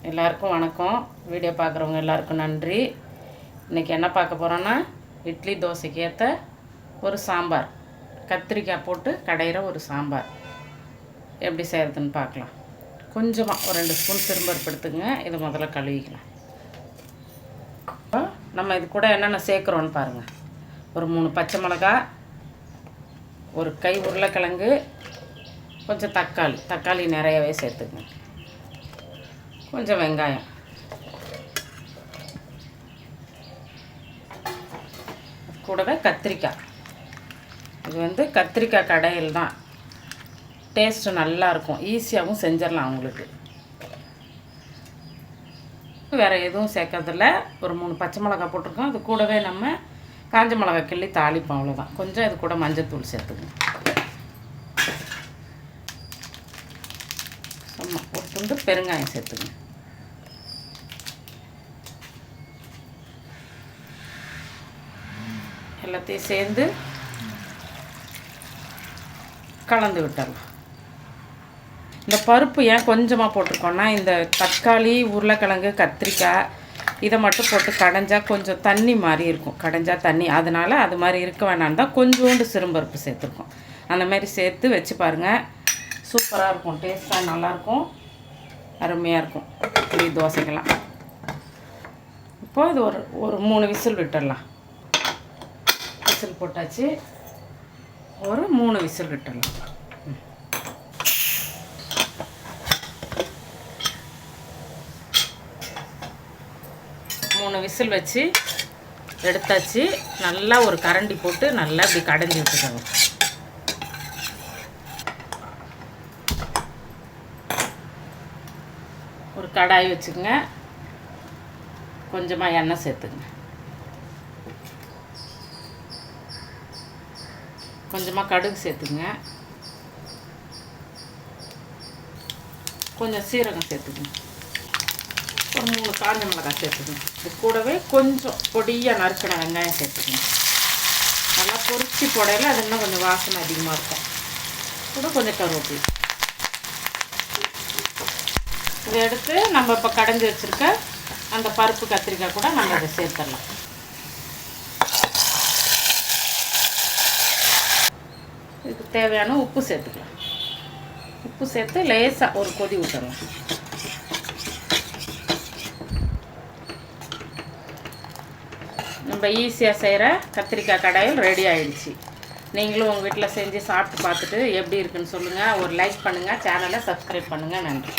எல்லாருக்கும் வணக்கம். வீடியோ பார்க்குறவங்க எல்லாருக்கும் நன்றி. இன்றைக்கி என்ன பார்க்க போகிறோன்னா, இட்லி தோசைக்கு ஏற்ற ஒரு சாம்பார், கத்திரிக்காய் போட்டு கடையிற ஒரு சாம்பார் எப்படி செய்கிறதுன்னு பார்க்கலாம். கொஞ்சமாக ஒரு 2 ஸ்பூன் சிறும்பருப்பு எடுத்துங்க. இதை முதல்ல கழுவிக்கலாம். நம்ம இது கூட என்னென்ன சேர்க்குறோன்னு பாருங்கள். ஒரு 3 பச்சை மிளகாய், ஒரு கை உருளைக்கிழங்கு, கொஞ்சம் தக்காளி நிறையவே சேர்த்துக்குங்க, கொஞ்சம் வெங்காயம், கூடவே கத்திரிக்காய். இது கத்திரிக்காய் கடையில் தான் டேஸ்ட்டு நல்லாயிருக்கும். ஈஸியாகவும் செஞ்சிடலாம் உங்களுக்கு. வேறு எதுவும் சேர்க்கறதில்ல. ஒரு 3 பச்சை மிளகாய் போட்டிருக்கோம். அது கூடவே நம்ம காஞ்ச மிளகாய் கிள்ளி தாளிப்போம், அவ்வளோதான். கொஞ்சம் இது கூட மஞ்சத்தூள் சேர்த்துக்கணும். சும்மா ஒரு துண்டு பெருங்காயம் சேர்த்துக்கணும். எல்லாத்தையும் சேர்ந்து கலந்து விட்டுடலாம். இந்த பருப்பு ஏன் கொஞ்சமாக போட்டிருக்கோன்னா, இந்த தக்காளி, உருளைக்கிழங்கு, கத்திரிக்காய் இதை மட்டும் போட்டு கடைஞ்சால் கொஞ்சம் தண்ணி மாதிரி இருக்கும். கடைஞ்சால் தண்ணி, அதனால் அது மாதிரி இருக்க வேணான்னு தான் கொஞ்சோண்டு சிறும்பருப்பு சேர்த்துருக்கோம். அந்த மாதிரி சேர்த்து வச்சு பாருங்கள், சூப்பராக இருக்கும். டேஸ்ட்டாக நல்லாயிருக்கும், அருமையாக இருக்கும் இட்லி தோசைக்கெல்லாம். இப்போது இது ஒரு 3 விசில் விட்டுடலாம். விசில் போட்டாச்சு. ஒரு 3 விசில் விட்டுடலாம். 3 விசில் வச்சு எடுத்தாச்சு. நல்லா ஒரு கரண்டி போட்டு நல்லா இப்படி கடைஞ்சி விட்டுக்கோங்க. ஒரு கடாய் வச்சுக்கோங்க. கொஞ்சமாக எண்ணெய் சேர்த்துங்க. கொஞ்சமாக கடுகு சேர்த்துங்க. கொஞ்சம் சீரகம் சேர்த்துக்குங்க. ஒரு 3 காஞ்ச மிளகாய் சேர்த்துக்கணும். இது கூடவே கொஞ்சம் பொடியாக நறுக்கின வெங்காயம் சேர்த்துக்கணும். நல்லா பொரிச்சு போடையில் அது இன்னும் கொஞ்சம் வாசனை அதிகமாக இருக்கும். கூட கொஞ்சம் கருவேப்பிலை. இதை எடுத்து நம்ம இப்போ கடைஞ்சி வச்சுருக்க அந்த பருப்பு கத்திரிக்காய் கூட நம்ம இதை சேர்த்துடலாம். இதுக்கு தேவையான உப்பு சேர்த்துக்கலாம். உப்பு சேர்த்து லேசாக ஒரு கொதி விட்டுடலாம். நம்ம ஈஸியாக செய்கிற கத்திரிக்காய் கடாயில் ரெடி ஆகிடுச்சு. நீங்களும் உங்கள் வீட்டில் செஞ்சு சாப்பிட்டு பார்த்துட்டு எப்படி இருக்குன்னு சொல்லுங்கள். ஒரு லைக் பண்ணுங்கள், சேனலை சப்ஸ்கிரைப் பண்ணுங்கள். நன்றி.